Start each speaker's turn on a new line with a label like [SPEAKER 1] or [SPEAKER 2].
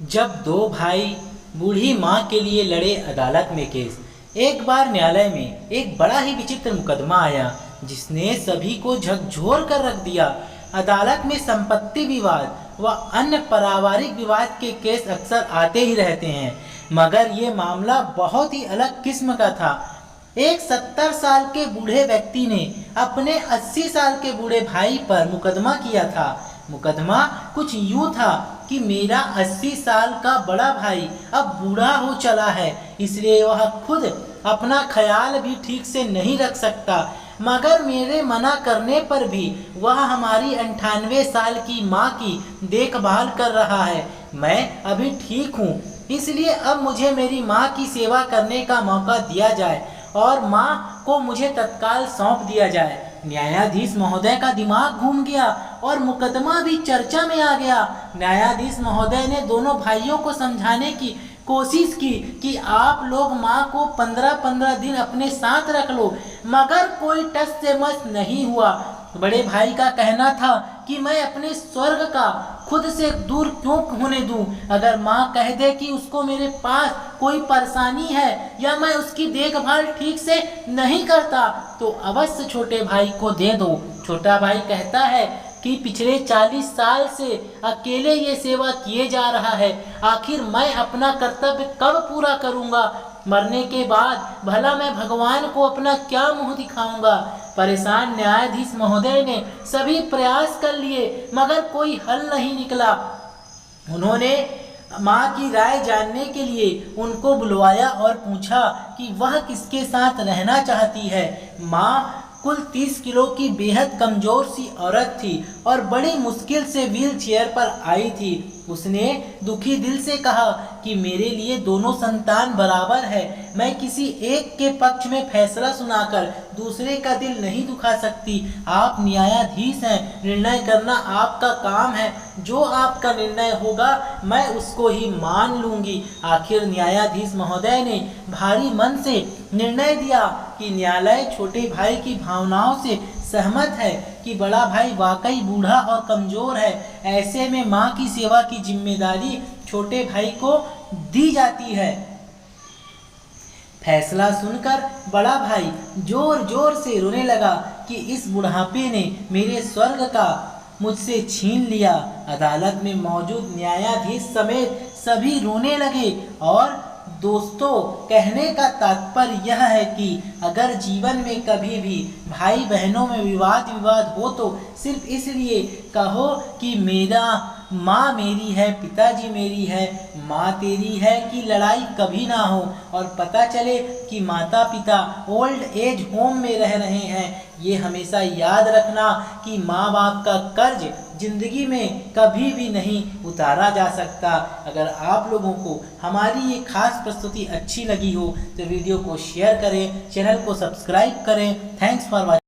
[SPEAKER 1] जब दो भाई बूढ़ी माँ के लिए लड़े अदालत में केस। एक बार न्यायालय में एक बड़ा ही विचित्र मुकदमा आया जिसने सभी को झकझोर कर रख दिया। अदालत में संपत्ति विवाद व अन्य पारिवारिक विवाद के केस अक्सर आते ही रहते हैं, मगर ये मामला बहुत ही अलग किस्म का था। एक 70 साल के बूढ़े व्यक्ति ने अपने 80 साल के बूढ़े भाई पर मुकदमा किया था। मुकदमा कुछ यूं था कि मेरा 80 साल का बड़ा भाई अब बूढ़ा हो चला है, इसलिए वह खुद अपना ख्याल भी ठीक से नहीं रख सकता, मगर मेरे मना करने पर भी वह हमारी 98 साल की माँ की देखभाल कर रहा है। मैं अभी ठीक हूँ, इसलिए अब मुझे मेरी माँ की सेवा करने का मौका दिया जाए और माँ को मुझे तत्काल सौंप दिया जाए। न्यायाधीश महोदय का दिमाग घूम गया और मुकदमा भी चर्चा में आ गया। न्यायाधीश महोदय ने दोनों भाइयों को समझाने की कोशिश की कि आप लोग माँ को 15-15 दिन अपने साथ रख लो, मगर कोई टस से मस नहीं हुआ। बड़े भाई का कहना था कि मैं अपने स्वर्ग का खुद से दूर क्यों होने दूं? अगर माँ कह दे कि उसको मेरे पास कोई परेशानी है या मैं उसकी देखभाल ठीक से नहीं करता तो अवश्य छोटे भाई को दे दो। छोटा भाई कहता है कि पिछले 40 साल से अकेले ये सेवा किए जा रहा है, आखिर मैं अपना कर्तव्य कब पूरा करूँगा? मरने के बाद भला मैं भगवान को अपना क्या मुंह दिखाऊंगा? परेशान न्यायाधीश महोदय ने सभी प्रयास कर लिए, मगर कोई हल नहीं निकला। उन्होंने माँ की राय जानने के लिए उनको बुलवाया और पूछा कि वह किसके साथ रहना चाहती है। माँ कुल 30 किलो की बेहद कमजोर सी औरत थी और बड़ी मुश्किल से व्हील चेयर पर आई थी। उसने दुखी दिल से कहा कि मेरे लिए दोनों संतान बराबर है, मैं किसी एक के पक्ष में फैसला सुनाकर दूसरे का दिल नहीं दुखा सकती। आप न्यायाधीश हैं, निर्णय करना आपका काम है, जो आपका निर्णय होगा मैं उसको ही मान लूँगी। आखिर न्यायाधीश महोदय ने भारी मन से निर्णय दिया कि न्यायालय छोटे भाई की भावनाओं से सहमत है कि बड़ा भाई वाकई बूढ़ा और कमजोर है, ऐसे में माँ की सेवा की जिम्मेदारी छोटे भाई को दी जाती है। फैसला सुनकर बड़ा भाई जोर जोर से रोने लगा कि इस बुढ़ापे ने मेरे स्वर्ग का मुझसे छीन लिया। अदालत में मौजूद न्यायाधीश समेत सभी रोने लगे। और दोस्तों, कहने का तात्पर्य यह है कि अगर जीवन में कभी भी भाई बहनों में विवाद हो तो सिर्फ इसलिए कहो कि मेरा माँ मेरी है, पिताजी मेरी है, माँ तेरी है कि लड़ाई कभी ना हो और पता चले कि माता पिता ओल्ड एज होम में रह रहे हैं। ये हमेशा याद रखना कि माँ बाप का कर्ज जिंदगी में कभी भी नहीं उतारा जा सकता। अगर आप लोगों को हमारी ये खास प्रस्तुति अच्छी लगी हो तो वीडियो को शेयर करें, चैनल को सब्सक्राइब करें। Thanks for watching.